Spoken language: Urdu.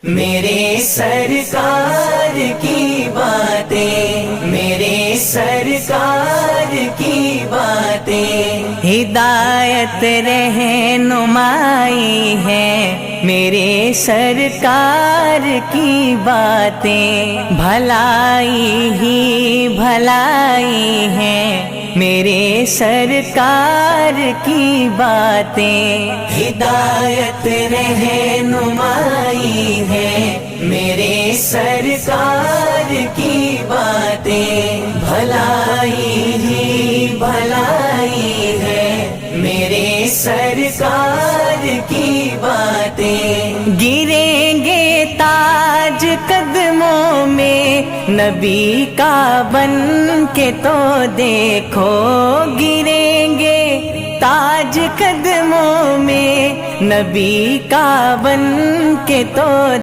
میرے سرکار کی باتیں، میرے سرکار کی باتیں ہدایت رہنمائی ہے، میرے سرکار کی باتیں بھلائی ہی بھلائی ہے، میرے سرکار کی باتیں ہدایت رہنمائی ہے، میرے سرکار کی باتیں بھلائی ہی بھلائی ہے، میرے سرکار کی باتیں گریں گے تاج قدموں میں نبی کا بن کے تو دیکھو، گریں گے تاج قدموں میں نبی کا بن کے تو